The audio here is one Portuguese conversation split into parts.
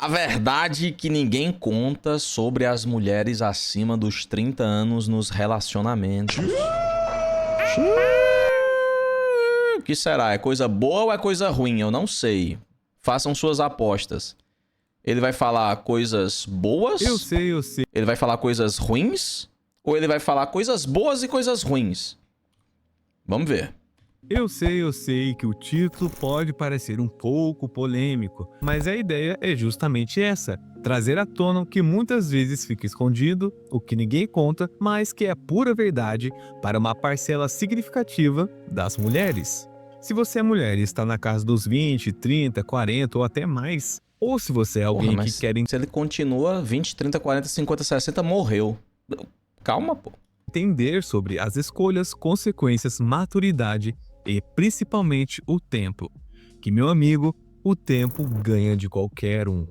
A verdade que ninguém conta sobre as mulheres acima dos 30 anos nos relacionamentos. O que será? É coisa boa ou é coisa ruim? Eu não sei. Façam suas apostas. Ele vai falar coisas boas? Eu sei. Ele vai falar coisas ruins? Ou ele vai falar coisas boas e coisas ruins? Vamos ver. Eu sei que o título pode parecer um pouco polêmico, mas a ideia é justamente essa: trazer à tona o que muitas vezes fica escondido, o que ninguém conta, mas que é pura verdade para uma parcela significativa das mulheres. Se você é mulher e está na casa dos 20, 30, 40 ou até mais, ou se você é alguém que quer Se ele continua 20, 30, 40, 50, 60, morreu. Calma, pô. entender sobre as escolhas, consequências, maturidade e principalmente o tempo. Que, meu amigo, o tempo ganha de qualquer um.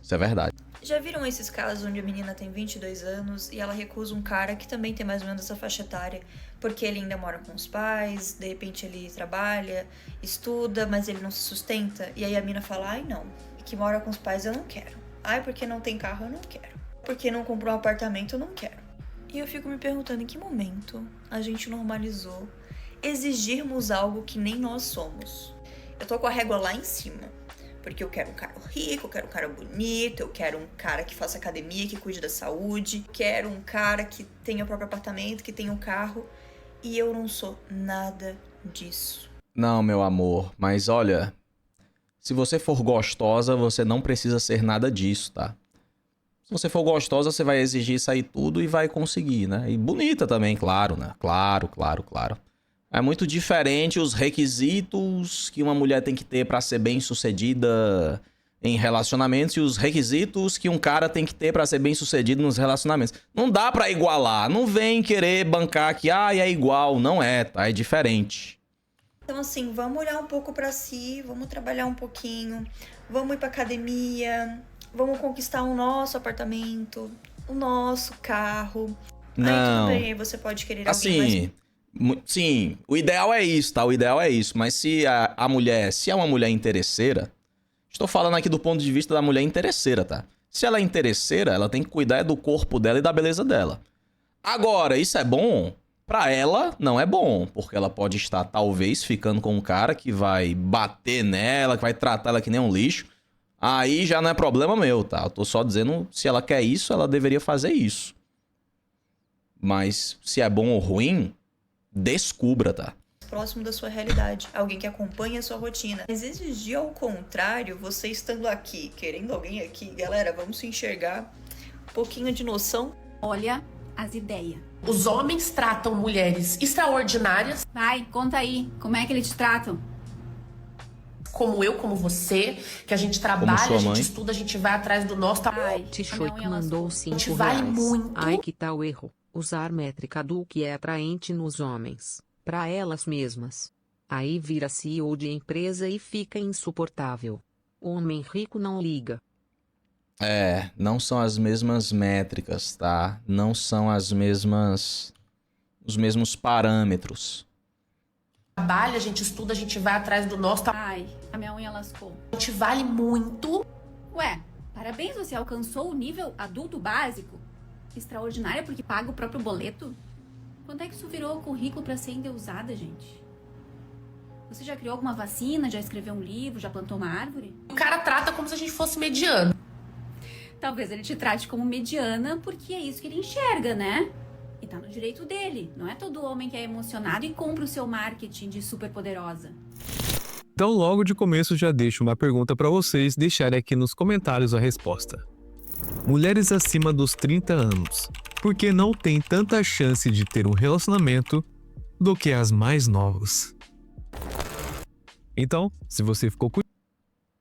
Isso é verdade. Já viram esses casos onde a menina tem 22 anos e ela recusa um cara que também tem mais ou menos essa faixa etária, porque ele ainda mora com os pais, de repente ele trabalha, estuda, mas ele não se sustenta, e aí a mina fala: ai não, que mora com os pais eu não quero. Ai, porque não tem carro eu não quero. Porque não comprou um apartamento eu não quero. E eu fico me perguntando em que momento a gente normalizou exigirmos algo que nem nós somos. Eu tô com a régua lá em cima. Porque eu quero um cara rico, eu quero um cara bonito, eu quero um cara que faça academia, que cuide da saúde, quero um cara que tenha o próprio apartamento, que tenha um carro. E eu não sou nada disso. Não, meu amor, mas olha, se você for gostosa, você não precisa ser nada disso, tá? Se você for gostosa, você vai exigir isso aí tudo e vai conseguir, né? E bonita também, claro, né? Claro. É muito diferente os requisitos que uma mulher tem que ter pra ser bem-sucedida em relacionamentos e os requisitos que um cara tem que ter pra ser bem-sucedido nos relacionamentos. Não dá pra igualar. Não vem querer bancar que, é igual. Não é, tá? É diferente. Então assim, vamos olhar um pouco pra si, vamos trabalhar um pouquinho, vamos ir pra academia, vamos conquistar o nosso apartamento, o nosso carro. Não. Aí tudo bem, aí você pode querer alguém mais... Sim, o ideal é isso, tá? O ideal é isso. Mas se a mulher, se é uma mulher interesseira, estou falando aqui do ponto de vista da mulher interesseira, tá? Se ela é interesseira, ela tem que cuidar do corpo dela e da beleza dela. Agora, isso é bom? Pra ela, não é bom, porque ela pode estar, talvez, ficando com um cara que vai bater nela, que vai tratar ela que nem um lixo. Aí já não é problema meu, tá? Eu tô só dizendo, se ela quer isso, ela deveria fazer isso. Mas se é bom ou ruim, descubra, tá? próximo da sua realidade, alguém que acompanha a sua rotina. Mas exigir ao contrário, você estando aqui, querendo alguém aqui, galera, vamos se enxergar, um pouquinho de noção. Olha as ideias. Os homens tratam mulheres extraordinárias. Vai, conta aí, como é que eles te tratam? Como eu, como você, que a gente trabalha, a gente estuda, a gente vai atrás do nosso... Ai, Tishoik mandou 5 reais. Vale muito. Ai, que tal erro. Usar métrica do que é atraente nos homens, para elas mesmas. Aí vira CEO de empresa e fica insuportável. Homem rico não liga. Não são as mesmas métricas, tá? Não são os mesmos parâmetros. Trabalha, a gente estuda, a gente vai atrás do nosso... Ai, a minha unha lascou. A gente vale muito. Ué, parabéns, você alcançou o nível adulto básico. Extraordinária porque paga o próprio boleto. Quando é que isso virou currículo pra ser endeusada, gente? Você já criou alguma vacina, já escreveu um livro, já plantou uma árvore? O cara trata como se a gente fosse mediano. Talvez ele te trate como mediana porque é isso que ele enxerga, né? E tá no direito dele. Não é todo homem que é emocionado e compra o seu marketing de super poderosa. Então, logo de começo, já deixo uma pergunta para vocês deixarem aqui nos comentários a resposta. Mulheres acima dos 30 anos, por que não tem tanta chance de ter um relacionamento do que as mais novas? Então, se você ficou curioso...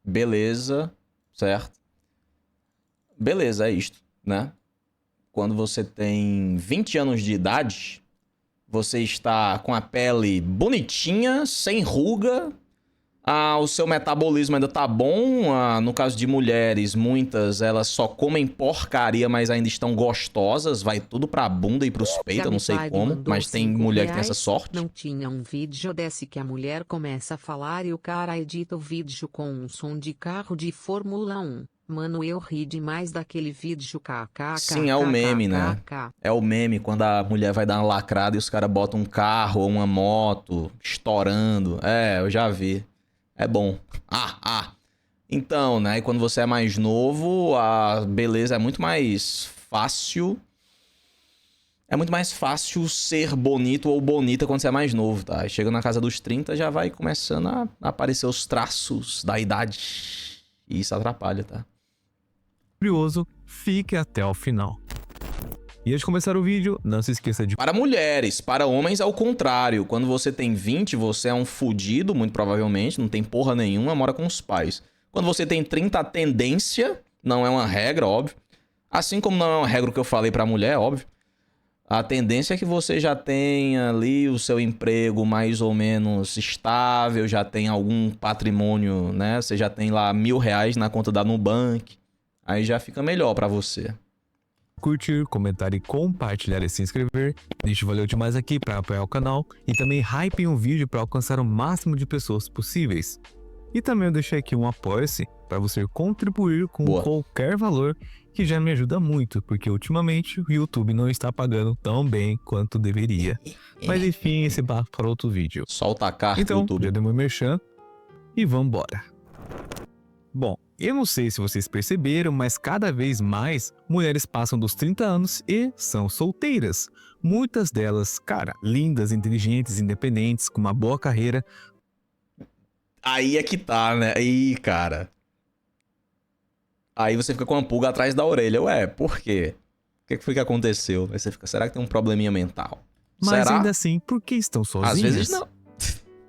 Beleza, certo? Beleza, é isto, né? Quando você tem 20 anos de idade, você está com a pele bonitinha, sem ruga, o seu metabolismo ainda tá bom. No caso de mulheres, muitas elas só comem porcaria, mas ainda estão gostosas. Vai tudo pra bunda e pros peitos, eu não sei como. Mas tem mulher que tem essa sorte. Não tinha um vídeo desse que a mulher começa a falar e o cara edita o vídeo com um som de carro de Fórmula 1. Mano, eu ri demais daquele vídeo, kkk. Sim, é o meme, né? É o meme quando a mulher vai dar uma lacrada e os caras botam um carro ou uma moto estourando. É, eu já vi. É bom. Então, né? E quando você é mais novo, a beleza é muito mais fácil. É muito mais fácil ser bonito ou bonita quando você é mais novo, tá? Chega na casa dos 30, já vai começando a aparecer os traços da idade. E isso atrapalha, tá? Curioso, fique até o final. E antes de começar o vídeo, não se esqueça de... Para mulheres, para homens é o contrário. Quando você tem 20, você é um fudido, muito provavelmente, não tem porra nenhuma, mora com os pais. Quando você tem 30, a tendência, não é uma regra, óbvio. Assim como não é uma regra que eu falei pra mulher, óbvio. A tendência é que você já tenha ali o seu emprego mais ou menos estável, já tem algum patrimônio, né? Você já tem lá R$1.000 na conta da Nubank. Aí já fica melhor pra você. Curtir, comentar e compartilhar e se inscrever. Deixa o valeu demais aqui para apoiar o canal e também hype um vídeo para alcançar o máximo de pessoas possíveis. E também eu deixei aqui um apoia-se para você contribuir com qualquer valor, que já me ajuda muito, porque ultimamente o YouTube não está pagando tão bem quanto deveria. Mas enfim, esse papo para outro vídeo. Solta a carta, então, YouTube. Já deu meu merchan e vambora. Bom, eu não sei se vocês perceberam, mas cada vez mais mulheres passam dos 30 anos e são solteiras. Muitas delas, cara, lindas, inteligentes, independentes, com uma boa carreira. Aí é que tá, né? Aí, cara. Aí você fica com uma pulga atrás da orelha. Ué, por quê? O que foi que aconteceu? Aí você fica, será que tem um probleminha mental? Mas será? Ainda assim, por que estão sozinhas? Às vezes não.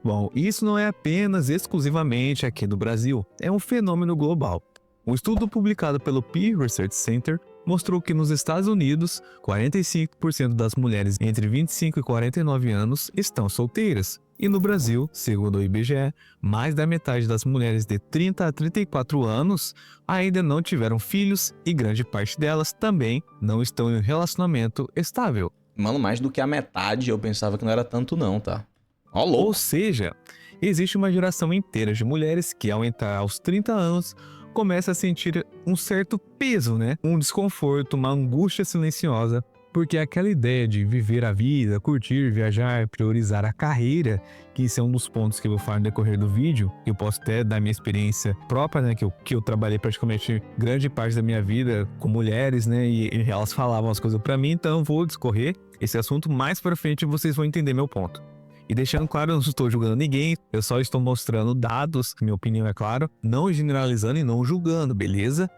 Bom, isso não é apenas exclusivamente aqui no Brasil, é um fenômeno global. Um estudo publicado pelo Pew Research Center mostrou que nos Estados Unidos, 45% das mulheres entre 25 e 49 anos estão solteiras. E no Brasil, segundo o IBGE, mais da metade das mulheres de 30 a 34 anos ainda não tiveram filhos e grande parte delas também não estão em um relacionamento estável. Mano, mais do que a metade, eu pensava que não era tanto não, tá? Ó, louco. Ou seja, existe uma geração inteira de mulheres que, ao entrar aos 30 anos, começa a sentir um certo peso, né? Um desconforto, uma angústia silenciosa, porque aquela ideia de viver a vida, curtir, viajar, priorizar a carreira, que isso é um dos pontos que eu vou falar no decorrer do vídeo, eu posso até dar minha experiência própria, né? Que eu trabalhei praticamente grande parte da minha vida com mulheres, né? E elas falavam as coisas pra mim, então eu vou discorrer esse assunto mais pra frente e vocês vão entender meu ponto. E deixando claro, eu não estou julgando ninguém, eu só estou mostrando dados, minha opinião é claro, não generalizando e não julgando, beleza?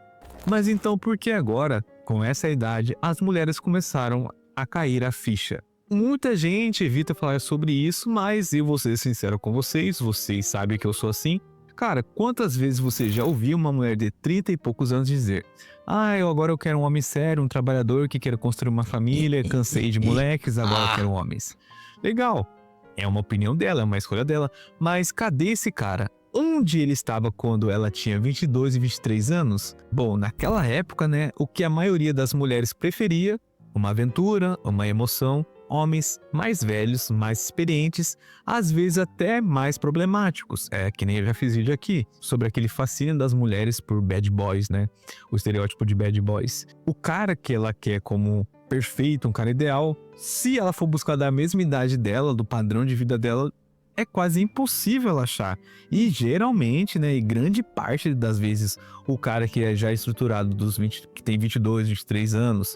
Mas então por que agora, com essa idade, as mulheres começaram a cair a ficha? Muita gente evita falar sobre isso, mas eu vou ser sincero com vocês sabem que eu sou assim. Cara, quantas vezes você já ouviu uma mulher de 30 e poucos anos dizer: agora eu quero um homem sério, um trabalhador que queira construir uma família, cansei de moleques, agora eu quero homens. Legal. É uma opinião dela, é uma escolha dela. Mas cadê esse cara? Onde ele estava quando ela tinha 22 e 23 anos? Bom, naquela época, né, o que a maioria das mulheres preferia, uma aventura, uma emoção, homens mais velhos, mais experientes, às vezes até mais problemáticos. É que nem eu já fiz vídeo aqui, sobre aquele fascínio das mulheres por bad boys, né? O estereótipo de bad boys. O cara que ela quer como perfeito, um cara ideal, se ela for buscar da mesma idade dela, do padrão de vida dela, é quase impossível ela achar. E geralmente, né, e grande parte das vezes, o cara que é já estruturado dos 20, que tem 22, 23 anos,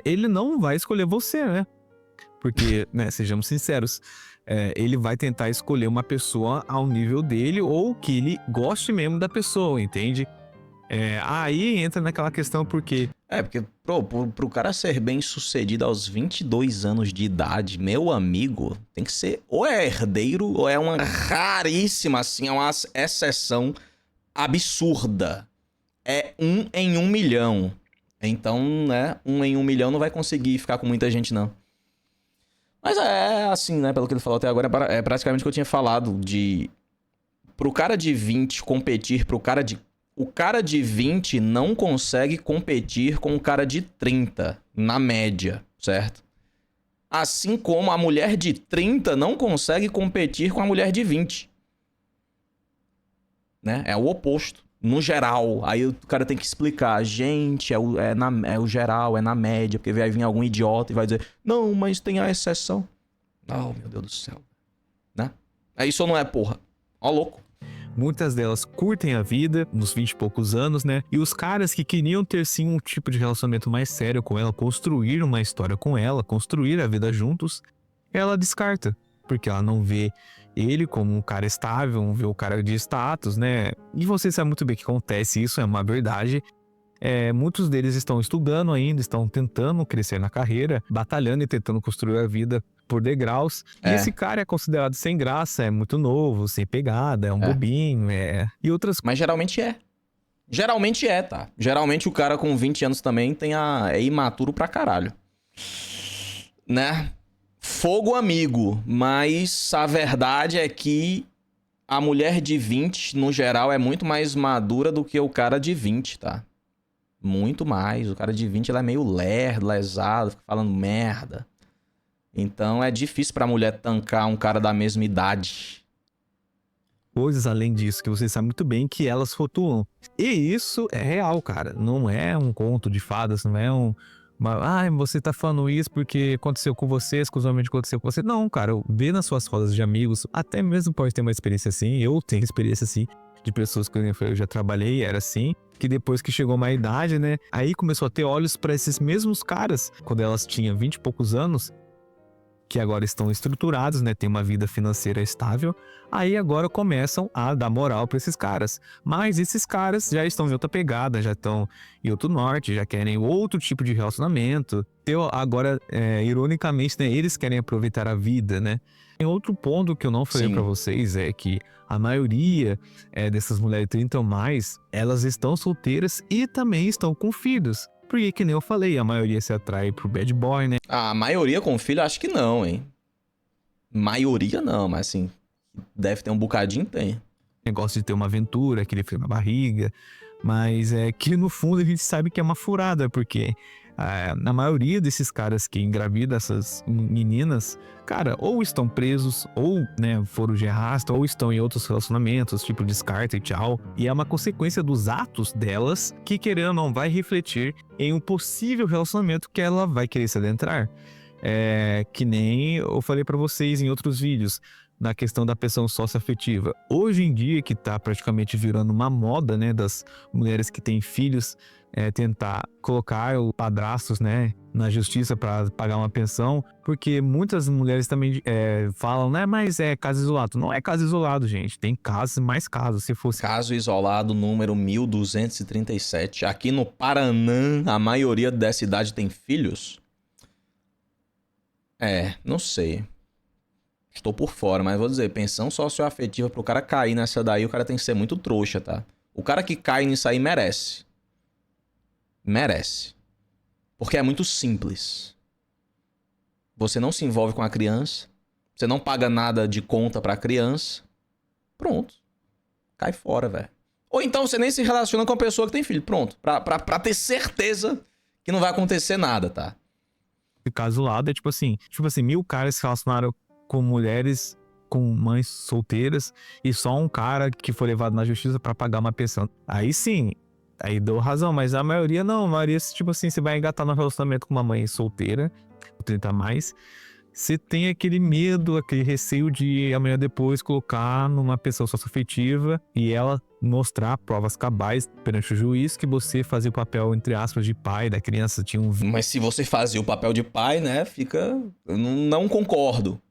ele não vai escolher você, né? Porque, né, sejamos sinceros, ele vai tentar escolher uma pessoa ao nível dele ou que ele goste mesmo da pessoa, entende? Aí entra naquela questão porque pro cara ser bem sucedido aos 22 anos de idade, meu amigo, tem que ser ou é herdeiro ou é uma raríssima, assim, é uma exceção absurda. É 1 em 1 milhão. Então, né, 1 em 1 milhão não vai conseguir ficar com muita gente, não. Mas é assim, né, pelo que ele falou até agora, é praticamente o que eu tinha falado de... pro cara de 20 competir pro cara de... O cara de 20 não consegue competir com o cara de 30, na média, certo? Assim como a mulher de 30 não consegue competir com a mulher de 20. Né? É o oposto. No geral. Aí o cara tem que explicar. Gente, é o geral, é na média. Porque vai vir algum idiota e vai dizer, não, mas tem a exceção. Oh, meu Deus do céu. Né? É isso ou não é, porra? Ó, louco. Muitas delas curtem a vida nos 20 e poucos anos, né? E os caras que queriam ter sim um tipo de relacionamento mais sério com ela, construir uma história com ela, construir a vida juntos, ela descarta. Porque ela não vê ele como um cara estável, não vê o cara de status, né? E você sabe muito bem que acontece isso, é uma verdade. Muitos deles estão estudando ainda, estão tentando crescer na carreira, batalhando e tentando construir a vida por degraus. E esse cara é considerado sem graça, é muito novo, sem pegada, é um bobinho, e outras... Mas geralmente é. Geralmente é, tá? Geralmente o cara com 20 anos também é imaturo pra caralho. Né? Fogo amigo, mas a verdade é que a mulher de 20, no geral, é muito mais madura do que o cara de 20, tá? Muito mais. O cara de 20, ela é meio lerdo, lesado, fica falando merda. Então é difícil pra mulher tancar um cara da mesma idade. Coisas além disso, que você sabe muito bem que elas flutuam. E isso é real, cara. Não é um conto de fadas, não é você tá falando isso porque aconteceu com você, exclusivamente aconteceu com você. Não, cara, eu vejo nas suas rodas de amigos, até mesmo pode ter uma experiência assim, eu tenho experiência assim, de pessoas que eu já trabalhei, era assim, que depois que chegou uma idade, né, aí começou a ter olhos pra esses mesmos caras, quando elas tinham 20 e poucos anos, que agora estão estruturados, né, tem uma vida financeira estável, aí agora começam a dar moral para esses caras. Mas esses caras já estão em outra pegada, já estão em outro norte, já querem outro tipo de relacionamento. Agora, ironicamente, né, eles querem aproveitar a vida, né. Tem outro ponto que eu não falei para vocês, é que a maioria dessas mulheres 30 ou mais, elas estão solteiras e também estão com filhos. Porque, que nem eu falei, a maioria se atrai pro bad boy, né? A maioria com filho, acho que não, hein? Maioria não, mas assim, deve ter um bocadinho, tem. Negócio de ter uma aventura, aquele frio na barriga. Mas é que no fundo a gente sabe que é uma furada, porque a maioria desses caras que engravidam essas meninas, cara, ou estão presos, ou, né, foram de arrasta, ou estão em outros relacionamentos, tipo descarta e tchau. E é uma consequência dos atos delas que, querendo ou não, vai refletir em um possível relacionamento que ela vai querer se adentrar. Que nem eu falei pra vocês em outros vídeos, na questão da pensão socioafetiva. Hoje em dia, que tá praticamente virando uma moda, né, das mulheres que têm filhos, tentar colocar os padrastos, né, na justiça para pagar uma pensão, porque muitas mulheres também falam, né, mas é caso isolado. Não é caso isolado, gente. Tem casos, mais casos, se fosse... Caso isolado número 1237. Aqui no Paraná, a maioria dessa idade tem filhos? Não sei. Estou por fora, mas vou dizer, pensão socioafetiva pro cara cair nessa daí, o cara tem que ser muito trouxa, tá? O cara que cai nisso aí merece. Merece. Porque é muito simples. Você não se envolve com a criança, você não paga nada de conta pra criança. Pronto. Cai fora, velho. Ou então você nem se relaciona com a pessoa que tem filho. Pronto. Pra ter certeza que não vai acontecer nada, tá? O caso lá é tipo assim, 1000 caras se relacionaram com mulheres com mães solteiras e só um cara que foi levado na justiça pra pagar uma pensão. Aí sim, aí dou razão, mas a maioria não. A maioria, tipo assim, você vai engatar no relacionamento com uma mãe solteira, 30 a mais, você tem aquele medo, aquele receio de amanhã depois colocar numa pensão socioafetiva e ela mostrar provas cabais perante o juiz que você fazia o papel, entre aspas, de pai da criança. Tinha um... Mas se você fazia o papel de pai, né, fica... Eu não concordo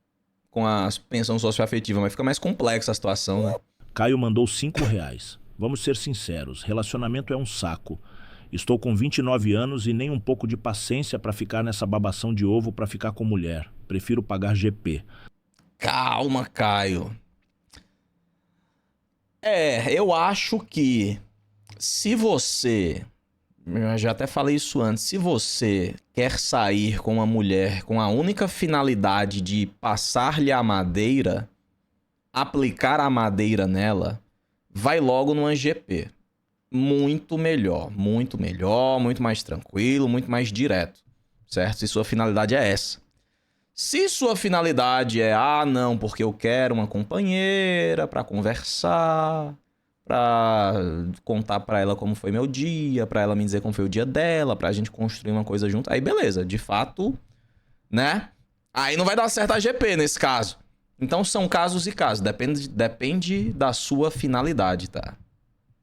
com a pensão socioafetiva, mas fica mais complexa a situação, né? Caio mandou R$5. Vamos ser sinceros, relacionamento é um saco. Estou com 29 anos e nem um pouco de paciência pra ficar nessa babação de ovo pra ficar com mulher. Prefiro pagar GP. Calma, Caio. Eu acho que se você... Eu já até falei isso antes. Se você quer sair com uma mulher com a única finalidade de passar-lhe a madeira, aplicar a madeira nela, vai logo numa GP. Muito melhor, muito mais tranquilo, muito mais direto, certo? Se sua finalidade é essa. Se sua finalidade é, não, porque eu quero uma companheira pra conversar, pra contar pra ela como foi meu dia, pra ela me dizer como foi o dia dela, pra gente construir uma coisa junto, aí beleza, de fato, né? Aí não vai dar certo a GP nesse caso. Então são casos e casos, depende da sua finalidade, tá?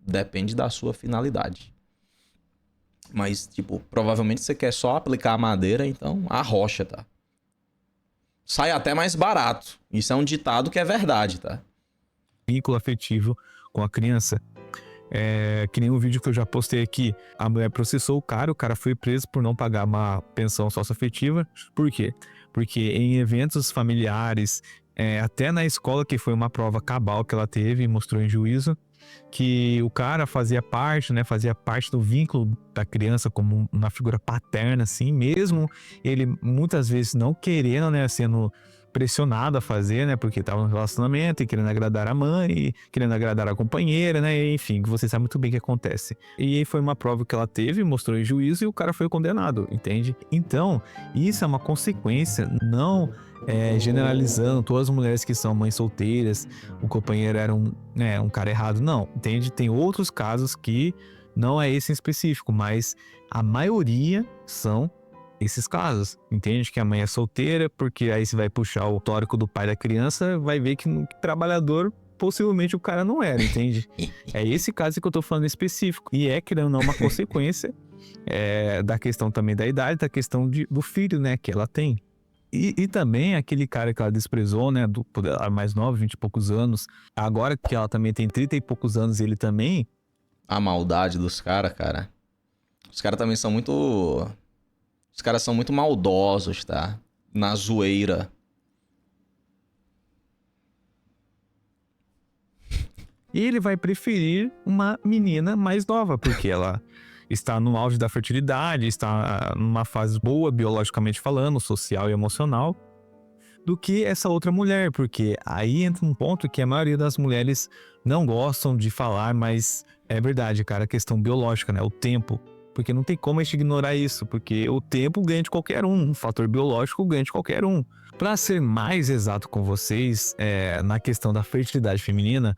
Depende da sua finalidade. Mas, tipo, provavelmente você quer só aplicar a madeira, então arrocha, tá? Sai até mais barato. Isso é um ditado que é verdade, tá? Vínculo afetivo com a criança. Que nem um vídeo que eu já postei aqui. A mulher processou o cara foi preso por não pagar uma pensão socioafetiva. Por quê? Porque em eventos familiares, até na escola, que foi uma prova cabal que ela teve e mostrou em juízo, que o cara fazia parte do vínculo da criança como uma figura paterna, assim, mesmo ele muitas vezes não querendo, né, sendo pressionado a fazer, né, porque estava no relacionamento e querendo agradar a mãe, e querendo agradar a companheira, né, enfim, que você sabe muito bem o que acontece. E aí foi uma prova que ela teve, mostrou em juízo e o cara foi condenado, entende? Então, isso é uma consequência, não generalizando todas as mulheres que são mães solteiras, o companheiro era um cara errado, não, entende? Tem outros casos que não é esse em específico, mas a maioria são esses casos, entende? Que a mãe é solteira, porque aí você vai puxar o histórico do pai da criança, vai ver que no trabalhador, possivelmente o cara não era, entende? É esse caso que eu tô falando em específico, e querendo ou não, uma consequência da questão também da idade, da questão do filho, né, que ela tem. E também aquele cara que ela desprezou, né, ela mais nova, 20 e poucos anos, agora que ela também tem 30 e poucos anos, ele também... A maldade dos caras, cara. Os caras também são muito... Os caras são muito maldosos, tá? Na zoeira. E ele vai preferir uma menina mais nova, porque ela está no auge da fertilidade, está numa fase boa, biologicamente falando, social e emocional, do que essa outra mulher, porque aí entra um ponto que a maioria das mulheres não gostam de falar, mas é verdade, cara, a questão biológica, né? O tempo. Porque não tem como a gente ignorar isso, porque o tempo ganha de qualquer um fator biológico ganha de qualquer um. Para ser mais exato com vocês, na questão da fertilidade feminina,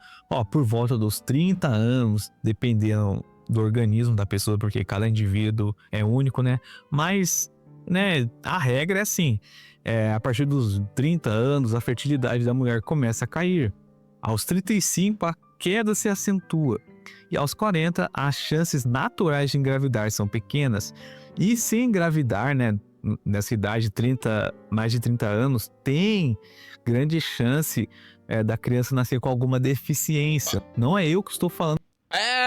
por volta dos 30 anos, dependendo do organismo da pessoa, porque cada indivíduo é único, né? Mas, né, a regra é assim, a partir dos 30 anos, a fertilidade da mulher começa a cair. Aos 35, a queda se acentua. E aos 40, as chances naturais de engravidar são pequenas. E se engravidar, né, nessa idade, mais de 30 anos, tem grande chance da criança nascer com alguma deficiência. Não é eu que estou falando.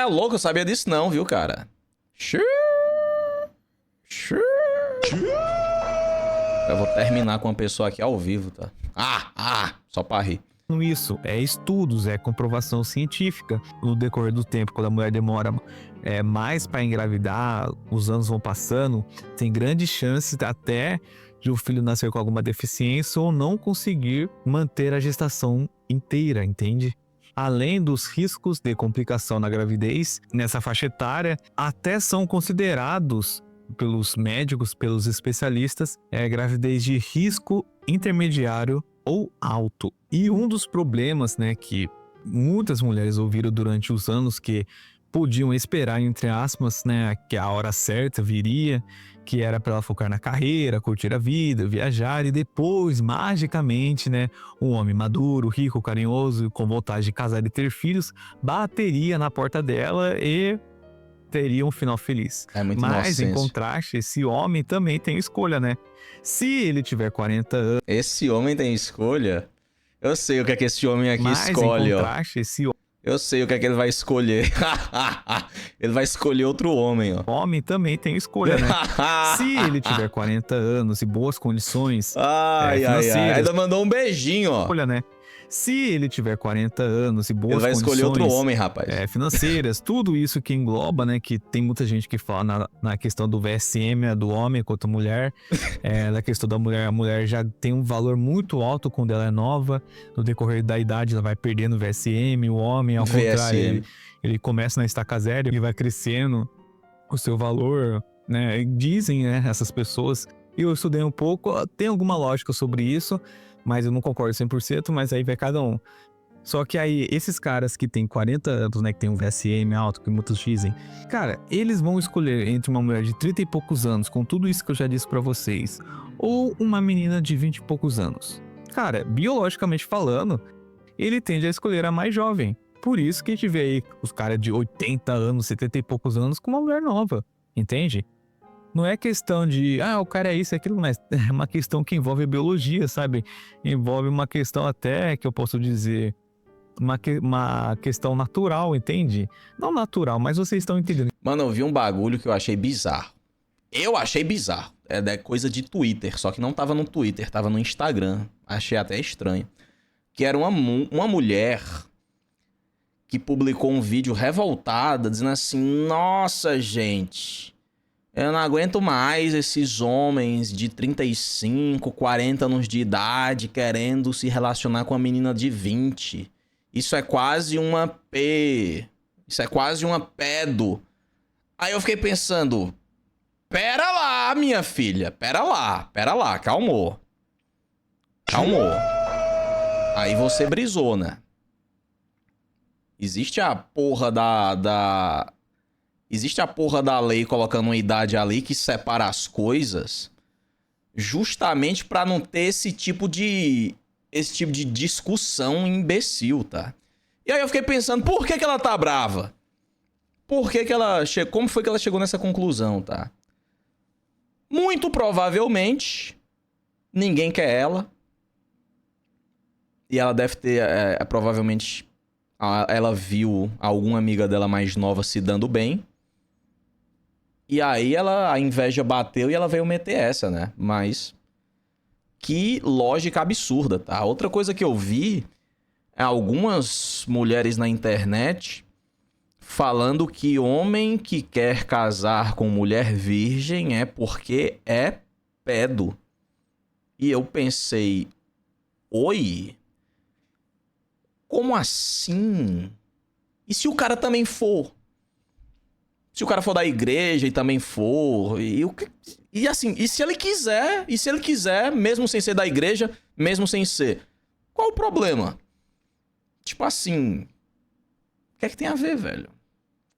Louco, eu sabia disso não, viu, cara? Eu vou terminar com uma pessoa aqui ao vivo, tá? Só pra rir. Isso, estudos, comprovação científica. No decorrer do tempo, quando a mulher demora mais para engravidar, os anos vão passando, tem grandes chances até de o filho nascer com alguma deficiência ou não conseguir manter a gestação inteira, entende? Além dos riscos de complicação na gravidez, nessa faixa etária, até são considerados pelos médicos, pelos especialistas, gravidez de risco intermediário ou alto. E um dos problemas, né, que muitas mulheres ouviram durante os anos, que podiam esperar, entre aspas, né, que a hora certa viria, que era para ela focar na carreira, curtir a vida, viajar e depois, magicamente, né, um homem maduro, rico, carinhoso, com vontade de casar e ter filhos, bateria na porta dela e teria um final feliz. Muito Mas, inocente. em contraste, esse homem também tem escolha, né? Se ele tiver 40 anos... Esse homem tem escolha? Eu sei o que é que esse homem aqui escolhe, em contraste, esse Eu sei o que é que ele vai escolher. Ele vai escolher outro homem, ó. homem também tem escolha, né? Se ele tiver 40 anos e boas condições Ai. financeiras... Ainda mandou um beijinho, ó. Escolha, né? Se ele tiver 40 anos e boas Ele vai escolher outro condições, homem, rapaz. financeiras, tudo isso que engloba, né? Que tem muita gente que fala na questão do VSM, do homem contra a mulher. Na questão da mulher, a mulher já tem um valor muito alto quando ela é nova. No decorrer da idade, ela vai perdendo o VSM. O homem, ao contrário, ele começa na estaca zero e vai crescendo o seu valor, né? Dizem, né, essas pessoas. Eu estudei um pouco, tem alguma lógica sobre isso, mas eu não concordo 100%, mas aí vai cada um. Só que aí, esses caras que tem 40 anos, né, que tem um VSM alto, que muitos dizem, cara, eles vão escolher entre uma mulher de 30 e poucos anos, com tudo isso que eu já disse pra vocês, ou uma menina de 20 e poucos anos. Cara, biologicamente falando, ele tende a escolher a mais jovem. Por isso que a gente vê aí os caras de 80 anos, 70 e poucos anos com uma mulher nova, entende? Não é questão de, o cara é isso, é aquilo, mas é uma questão que envolve a biologia, sabe? Envolve uma questão até, que eu posso dizer, uma questão natural, entende? Não natural, mas vocês estão entendendo. Mano, eu vi um bagulho que eu achei bizarro. Eu achei bizarro. É coisa de Twitter, só que não tava no Twitter, tava no Instagram. Achei até estranho. Que era uma mulher que publicou um vídeo revoltada, dizendo assim, nossa, gente... Eu não aguento mais esses homens de 35, 40 anos de idade querendo se relacionar com uma menina de 20. Isso é quase uma Isso é quase uma pedo. Aí eu fiquei pensando, pera lá, minha filha, pera lá, calmou. Aí você brisou, né? Existe a porra Existe a porra da lei colocando uma idade ali que separa as coisas justamente pra não ter esse tipo de discussão imbecil, tá? E aí eu fiquei pensando, por que ela tá brava? Como foi que ela chegou nessa conclusão, tá? Muito provavelmente ninguém quer ela. E ela deve ter, provavelmente, ela viu alguma amiga dela mais nova se dando bem. E aí a inveja bateu e ela veio meter essa, né? Mas que lógica absurda, tá? Outra coisa que eu vi é algumas mulheres na internet falando que homem que quer casar com mulher virgem é porque é pedo. E eu pensei, oi? Como assim? E se o cara também for? Se o cara for da igreja e também for, e assim, e se ele quiser, mesmo sem ser da igreja, mesmo sem ser, qual o problema? Tipo assim, o que é que tem a ver, velho?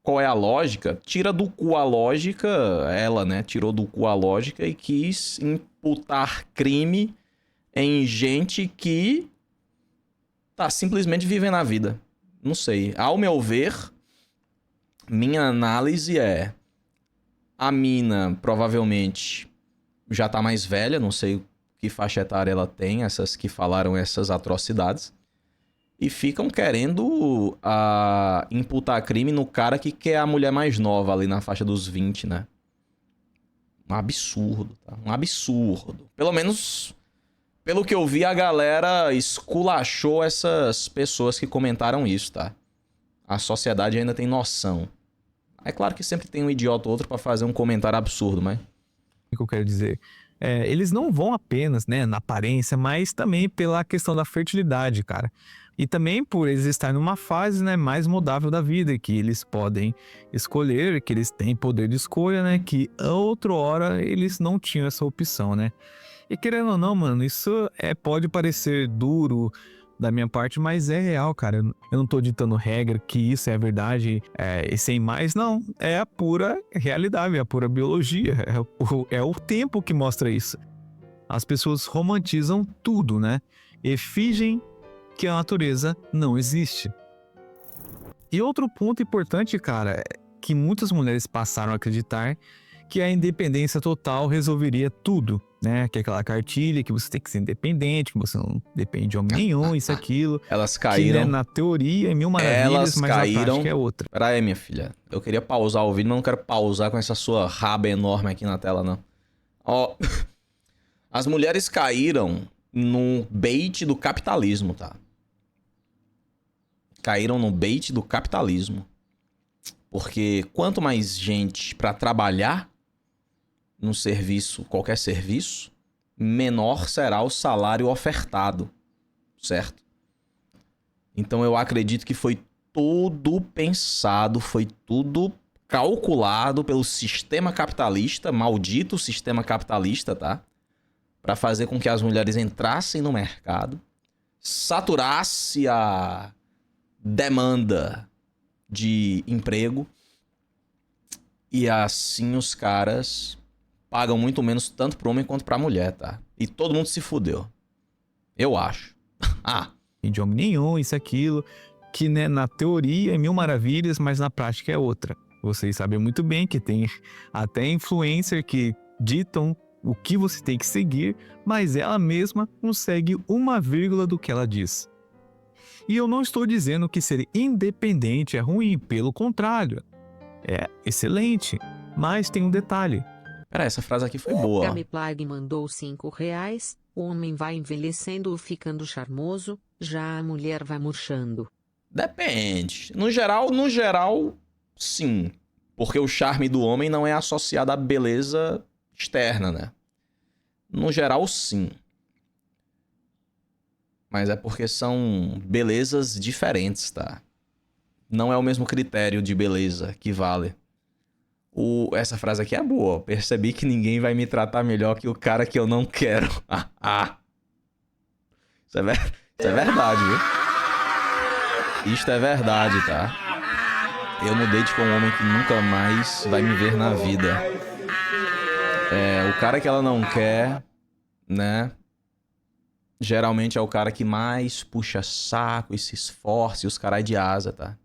Qual é a lógica? Tira do cu a lógica, ela, né, tirou do cu a lógica e quis imputar crime em gente que tá simplesmente vivendo a vida. Não sei, ao meu ver... Minha análise é... A mina provavelmente já tá mais velha, não sei que faixa etária ela tem, essas que falaram essas atrocidades. E ficam querendo imputar crime no cara que quer a mulher mais nova ali na faixa dos 20, né? Um absurdo, tá? Um absurdo. Pelo menos, pelo que eu vi, a galera esculachou essas pessoas que comentaram isso, tá? A sociedade ainda tem noção. É claro que sempre tem um idiota ou outro pra fazer um comentário absurdo, mas... O que eu quero dizer? Eles não vão apenas, né, na aparência, mas também pela questão da fertilidade, cara. E também por eles estarem numa fase, né, mais mudável da vida, que eles podem escolher, que eles têm poder de escolha, né, que outrora eles não tinham essa opção, né. E querendo ou não, mano, isso pode parecer duro da minha parte, mas é real, cara. Eu não tô ditando regra que isso é a verdade e sem mais, não. É a pura realidade, é a pura biologia. É o tempo que mostra isso. As pessoas romantizam tudo, né? E fingem que a natureza não existe. E outro ponto importante, cara, é que muitas mulheres passaram a acreditar que a independência total resolveria tudo, né? Que é aquela cartilha que você tem que ser independente, que você não depende de homem nenhum, isso, aquilo. Elas caíram. Que, né, na teoria é mil maravilhas, mas na prática é outra. Pera aí, minha filha. Eu queria pausar o vídeo, mas não quero pausar com essa sua raba enorme aqui na tela, não. Ó, as mulheres caíram no bait do capitalismo, tá? caíram no bait do capitalismo. Porque quanto mais gente para trabalhar num serviço, qualquer serviço, menor será o salário ofertado, certo? Então eu acredito que foi tudo pensado, foi tudo calculado pelo sistema capitalista, maldito sistema capitalista, tá? Para fazer com que as mulheres entrassem no mercado, saturasse a demanda de emprego e assim os caras pagam muito menos tanto pro homem quanto pra mulher, tá? E todo mundo se fudeu. Eu acho. De homem nenhum, isso, aquilo, que né, na teoria é mil maravilhas, mas na prática é outra. Vocês sabem muito bem que tem até influencer que ditam o que você tem que seguir, mas ela mesma não segue uma vírgula do que ela diz. E eu não estou dizendo que ser independente é ruim, pelo contrário, é excelente, mas tem um detalhe. Pera, essa frase aqui foi boa. Gameplag mandou R$5. O homem vai envelhecendo, ficando charmoso, já a mulher vai murchando. Depende. No geral, sim. Porque o charme do homem não é associado à beleza externa, né? No geral, sim. Mas é porque são belezas diferentes, tá? Não é o mesmo critério de beleza que vale. Essa frase aqui é boa. Percebi que ninguém vai me tratar melhor que o cara que eu não quero. Isso é verdade, viu? Isto é verdade, tá? Eu no date com um homem que nunca mais vai me ver na vida. O cara que ela não quer, né? Geralmente é o cara que mais puxa saco e se esforça e os caras de asa, tá?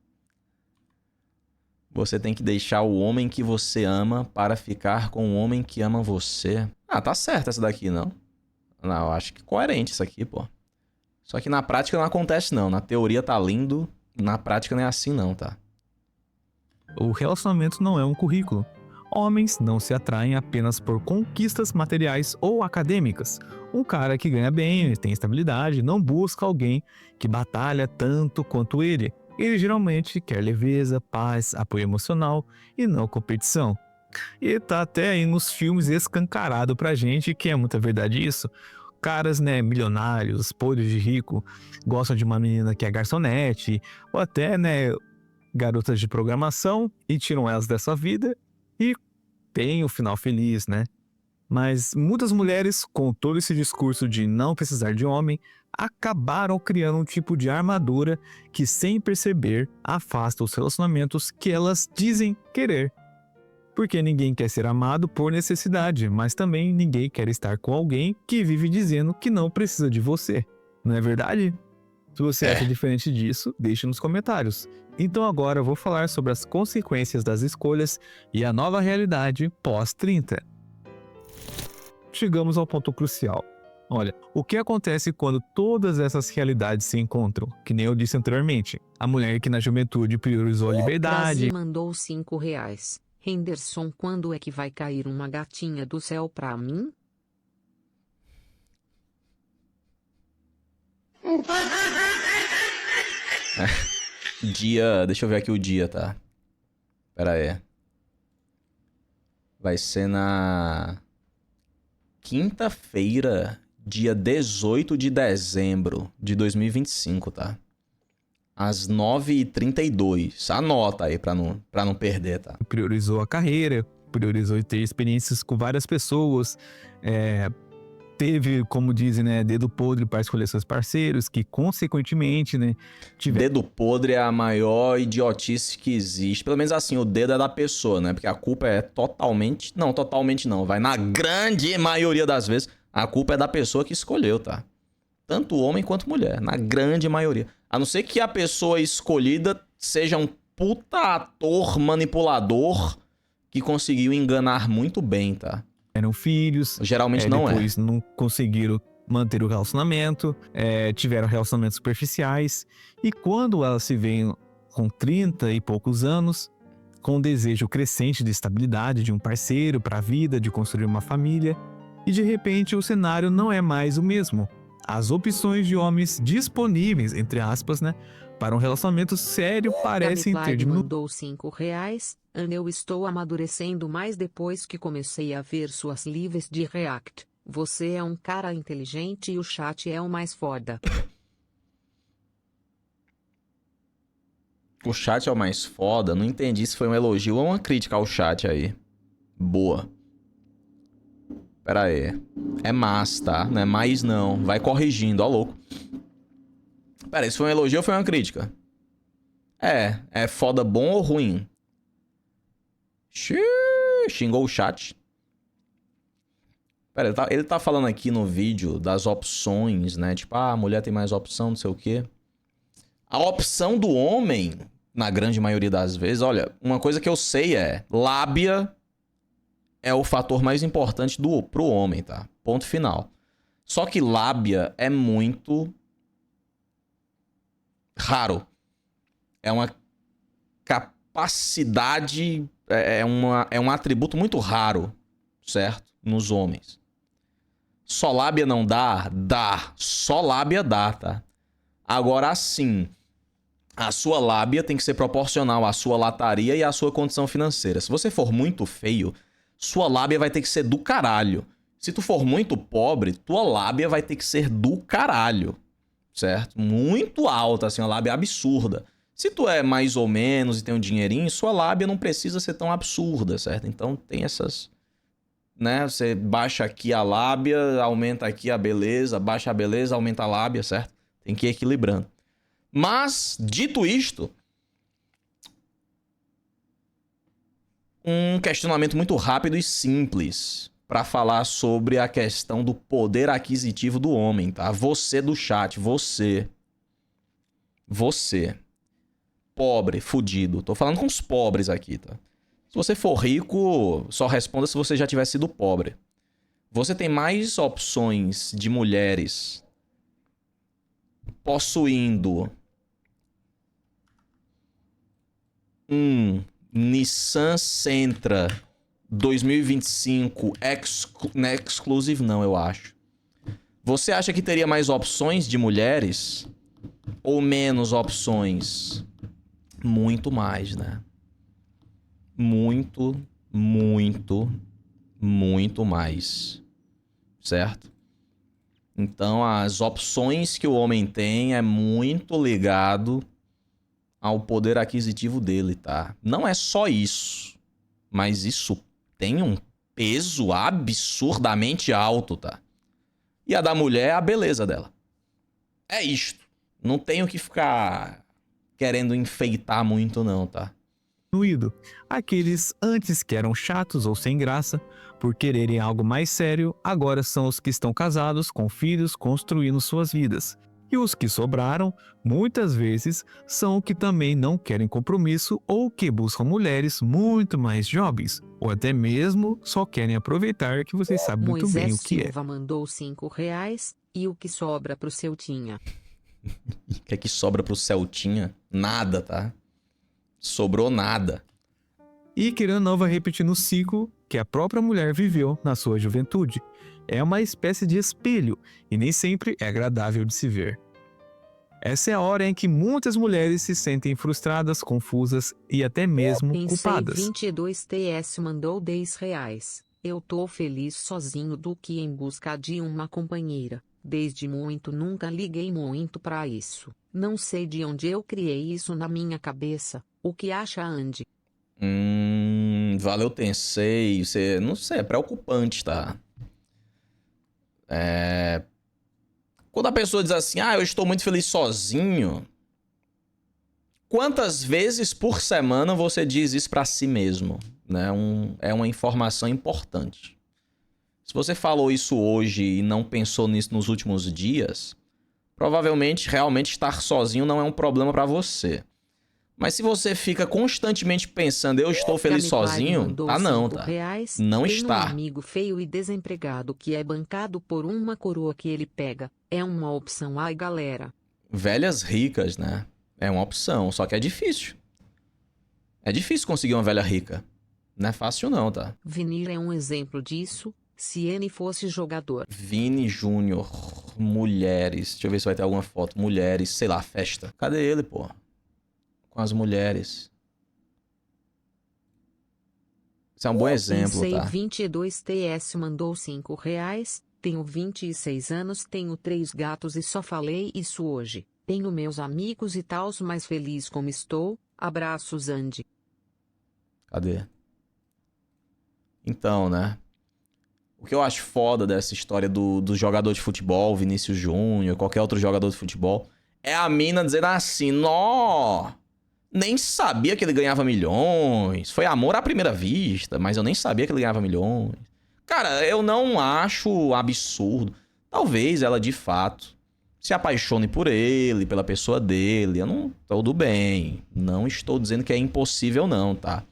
Você tem que deixar o homem que você ama para ficar com o homem que ama você. Tá certo essa daqui, não? Não, eu acho que coerente isso aqui, pô. Só que na prática não acontece, não. Na teoria tá lindo, na prática não é assim, não, tá? O relacionamento não é um currículo. Homens não se atraem apenas por conquistas materiais ou acadêmicas. Um cara que ganha bem, tem estabilidade, não busca alguém que batalha tanto quanto ele. Ele geralmente quer leveza, paz, apoio emocional e não competição. E tá até aí nos filmes escancarado pra gente que é muita verdade isso. Caras, né, milionários, podres de rico, gostam de uma menina que é garçonete, ou até, né, garotas de programação e tiram elas dessa vida e tem o final feliz, né? Mas muitas mulheres, com todo esse discurso de não precisar de homem, acabaram criando um tipo de armadura que, sem perceber, afasta os relacionamentos que elas dizem querer. Porque ninguém quer ser amado por necessidade, mas também ninguém quer estar com alguém que vive dizendo que não precisa de você. Não é verdade? Se você acha diferente disso, deixe nos comentários. Então agora eu vou falar sobre as consequências das escolhas e a nova realidade pós-30. Chegamos ao ponto crucial. Olha, o que acontece quando todas essas realidades se encontram? Que nem eu disse anteriormente, a mulher que na juventude priorizou a liberdade... Brasil mandou R$5. Henderson, quando é que vai cair uma gatinha do céu pra mim? Dia... Deixa eu ver aqui o dia, tá? Pera aí. Vai ser na... quinta-feira, dia 18 de dezembro de 2025, tá? Às 9h32. Anota aí pra não perder, tá? Priorizou a carreira, priorizou ter experiências com várias pessoas, teve, como dizem, né, dedo podre para escolher seus parceiros, que consequentemente, né, Dedo podre é a maior idiotice que existe. Pelo menos assim, o dedo é da pessoa, né? Porque a culpa é totalmente... Não, totalmente não. Vai na grande maioria das vezes, a culpa é da pessoa que escolheu, tá? Tanto homem quanto mulher, na grande maioria. A não ser que a pessoa escolhida seja um puta ator manipulador que conseguiu enganar muito bem, tá? Eram filhos. Geralmente não depois não conseguiram manter o relacionamento, tiveram relacionamentos superficiais. E quando elas se veem com 30 e poucos anos, com um desejo crescente de estabilidade, de um parceiro para a vida, de construir uma família, e de repente o cenário não é mais o mesmo. as opções de homens disponíveis, entre aspas, né, para um relacionamento sério parecem ter diminuído. Mandou R$5. Ana, eu estou amadurecendo mais depois que comecei a ver suas lives de React. Você é um cara inteligente e o chat é o mais foda. O chat é o mais foda? Não entendi se foi um elogio ou uma crítica ao chat aí. Boa. Pera aí. É mais, tá? Não é mais não. Vai corrigindo, ó louco. Pera aí, se foi um elogio ou foi uma crítica? É foda bom ou ruim? Xiii, xingou o chat. Pera, ele tá falando aqui no vídeo das opções, né? Tipo, a mulher tem mais opção, não sei o quê. A opção do homem, na grande maioria das vezes, olha, uma coisa que eu sei é lábia é o fator mais importante pro homem, tá? Ponto final. Só que lábia é muito raro. É uma capacidade, é um atributo muito raro, certo? Nos homens. Só lábia não dá? Dá. Só lábia dá, tá? Agora, assim, a sua lábia tem que ser proporcional à sua lataria e à sua condição financeira. Se você for muito feio, sua lábia vai ter que ser do caralho. Se tu for muito pobre, tua lábia vai ter que ser do caralho, certo? Muito alta, assim, uma lábia absurda. Se tu é mais ou menos e tem um dinheirinho, sua lábia não precisa ser tão absurda, certo? Então tem essas, né? Você baixa aqui a lábia, aumenta aqui a beleza, baixa a beleza, aumenta a lábia, certo? Tem que ir equilibrando. Mas, dito isto, um questionamento muito rápido e simples para falar sobre a questão do poder aquisitivo do homem, tá? Você do chat, você. Pobre, fudido. Tô falando com os pobres aqui, tá? Se você for rico, só responda se você já tiver sido pobre. Você tem mais opções de mulheres possuindo um Nissan Sentra 2025 Exclusive, não, eu acho. Você acha que teria mais opções de mulheres? Ou menos opções? Muito mais, né? Muito mais. Certo? Então, as opções que o homem tem é muito ligado ao poder aquisitivo dele, tá? Não é só isso, mas isso tem um peso absurdamente alto, tá? E a da mulher é a beleza dela. É isto. Não tenho que ficar querendo enfeitar muito não, tá? Aqueles antes que eram chatos ou sem graça, por quererem algo mais sério, agora são os que estão casados, com filhos, construindo suas vidas. E os que sobraram, muitas vezes, são os que também não querem compromisso ou que buscam mulheres muito mais jovens, ou até mesmo só querem aproveitar que vocês sabem muito bem o que é. Moisés Silva mandou R$5 e o que sobra pro Celtinha? O que é que sobra pro Celtinha? Nada, tá? Sobrou nada. E querendo não vai repetindo o ciclo que a própria mulher viveu na sua juventude. É uma espécie de espelho e nem sempre é agradável de se ver. Essa é a hora em que muitas mulheres se sentem frustradas, confusas e até mesmo culpadas. 22TS mandou R$10. Eu tô feliz sozinho do que em busca de uma companheira. Desde muito nunca liguei muito pra isso. Não sei de onde eu criei isso na minha cabeça. O que acha, Andy? Valeu, Tensei. Você, não sei, é preocupante, tá? Quando a pessoa diz assim, eu estou muito feliz sozinho, quantas vezes por semana você diz isso pra si mesmo? Né? É uma informação importante. Se você falou isso hoje e não pensou nisso nos últimos dias, provavelmente realmente estar sozinho não é um problema pra você. Mas se você fica constantemente pensando, eu estou feliz sozinho, não, tá? Não está. Tem um amigo feio e desempregado que é bancado por uma coroa que ele pega. É uma opção, ai galera. Velhas ricas, né? É uma opção, só que é difícil. É difícil conseguir uma velha rica. Não é fácil não, tá? Vinir é um exemplo disso, se ele fosse jogador. Vini Júnior. Mulheres. Deixa eu ver se vai ter alguma foto. Mulheres, sei lá, festa. Cadê ele, pô? Com as mulheres. Isso é um bom exemplo, tá? 22TS mandou R$5. Tenho 26 anos, tenho 3 gatos e só falei isso hoje. Tenho meus amigos e tals, mais feliz como estou. Abraços, Andy. Cadê? Então, né? O que eu acho foda dessa história do jogador de futebol, Vinícius Júnior, qualquer outro jogador de futebol, é a mina dizendo assim, nó, nem sabia que ele ganhava milhões. Foi amor à primeira vista, mas eu nem sabia que ele ganhava milhões. Cara, eu não acho absurdo. Talvez ela, de fato, se apaixone por ele, pela pessoa dele. Eu não... Tudo bem. Não estou dizendo que é impossível, não, tá?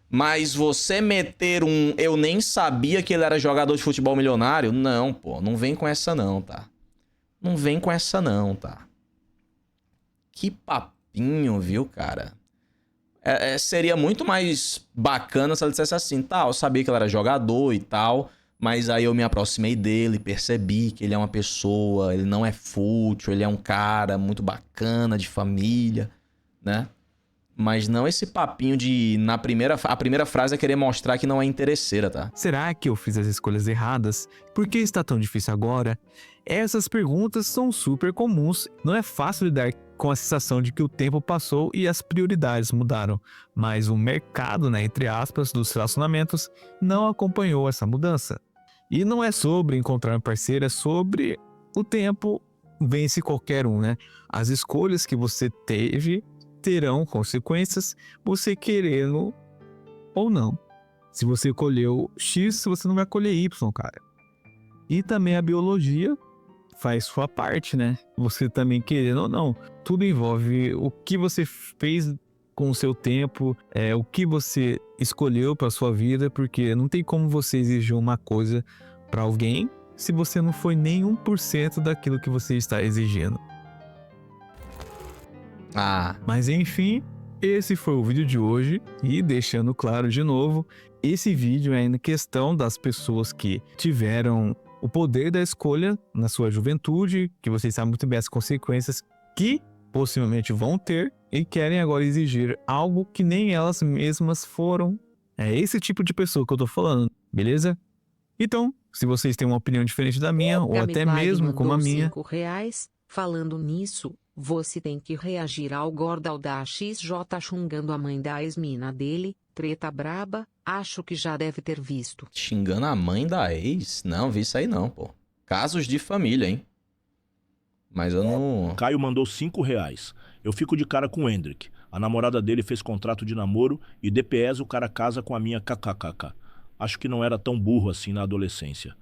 Mas você meter um... Eu nem sabia que ele era jogador de futebol milionário? Não, pô. Não vem com essa, não, tá? Não vem com essa, não, tá? Que papinho, viu, cara? Seria muito mais bacana se ela dissesse assim, tá, eu sabia que ele era jogador e tal, mas aí eu me aproximei dele, percebi que ele é uma pessoa, ele não é fútil, ele é um cara muito bacana, de família, né? Mas não esse papinho de, a primeira frase é querer mostrar que não é interesseira, tá? Será que eu fiz as escolhas erradas? Por que está tão difícil agora? Essas perguntas são super comuns. Não é fácil lidar com a sensação de que o tempo passou e as prioridades mudaram. Mas o mercado, né, entre aspas, dos relacionamentos não acompanhou essa mudança. E não é sobre encontrar um parceiro, é sobre o tempo vence qualquer um, né? As escolhas que você teve terão consequências, você querendo ou não. Se você colheu X, você não vai colher Y, cara. E também a biologia faz sua parte, né? Você também querendo ou não. Tudo envolve o que você fez com o seu tempo, o que você escolheu para sua vida, porque não tem como você exigir uma coisa para alguém se você não foi nem 1% daquilo que você está exigindo. Mas enfim, esse foi o vídeo de hoje e deixando claro de novo, esse vídeo é em questão das pessoas que tiveram o poder da escolha na sua juventude, que vocês sabem muito bem as consequências que possivelmente vão ter e querem agora exigir algo que nem elas mesmas foram. É esse tipo de pessoa que eu tô falando, beleza? Então, se vocês têm uma opinião diferente da minha, ou até mesmo como a minha... R$5. Falando nisso, você tem que reagir ao Gordal da XJ xingando a mãe da ex-mina dele, treta braba, acho que já deve ter visto. Xingando a mãe da ex? Não, vi isso aí não, pô. Casos de família, hein? Mas eu não... Caio mandou R$5. Eu fico de cara com o Hendrik. A namorada dele fez contrato de namoro e DPS o cara casa com a minha kkkk. Acho que não era tão burro assim na adolescência.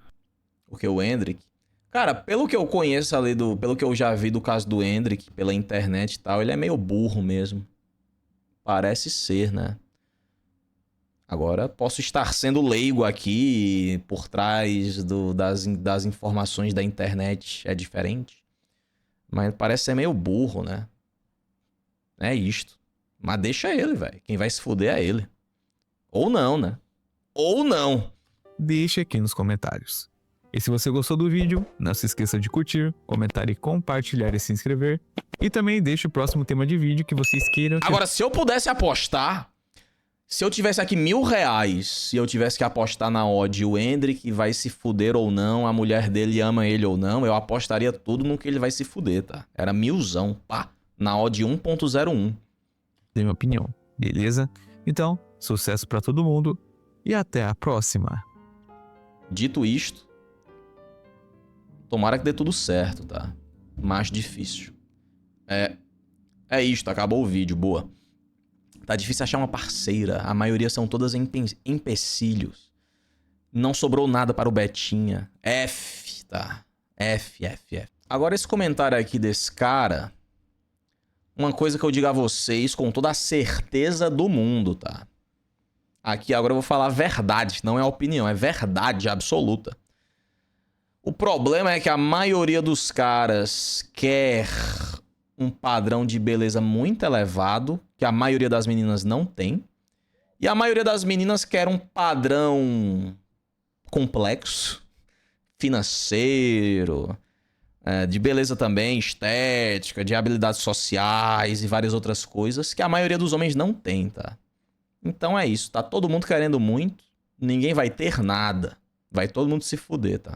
Porque o Hendrik... Cara, pelo que eu conheço ali, pelo que eu já vi do caso do Hendrik, pela internet e tal, ele é meio burro mesmo. Parece ser, né? Agora, posso estar sendo leigo aqui, por trás das informações da internet é diferente. Mas parece ser meio burro, né? É isto. Mas deixa ele, velho. Quem vai se fuder é ele. Ou não, né? Ou não. Deixe aqui nos comentários. E se você gostou do vídeo, não se esqueça de curtir, comentar e compartilhar e se inscrever. E também deixe o próximo tema de vídeo que vocês queiram. Agora, se eu pudesse apostar, se eu tivesse aqui R$1.000 e eu tivesse que apostar na odd o Hendrik vai se fuder ou não, a mulher dele ama ele ou não, eu apostaria tudo no que ele vai se fuder, tá? Era 1.000, pá, na odd 1.01. Tem minha opinião, beleza? Então, sucesso pra todo mundo e até a próxima. Dito isto, tomara que dê tudo certo, tá? Mais difícil. É isto, acabou o vídeo, boa. Tá difícil achar uma parceira, a maioria são todas empecilhos. Não sobrou nada para o Betinha. F, tá? F. Agora esse comentário aqui desse cara, uma coisa que eu digo a vocês com toda a certeza do mundo, tá? Aqui agora eu vou falar a verdade, não é opinião, é verdade absoluta. O problema é que a maioria dos caras quer um padrão de beleza muito elevado, que a maioria das meninas não tem. E a maioria das meninas quer um padrão complexo, financeiro, de beleza também, estética, de habilidades sociais e várias outras coisas que a maioria dos homens não tem, tá? Então é isso, tá todo mundo querendo muito, ninguém vai ter nada. Vai todo mundo se fuder, tá?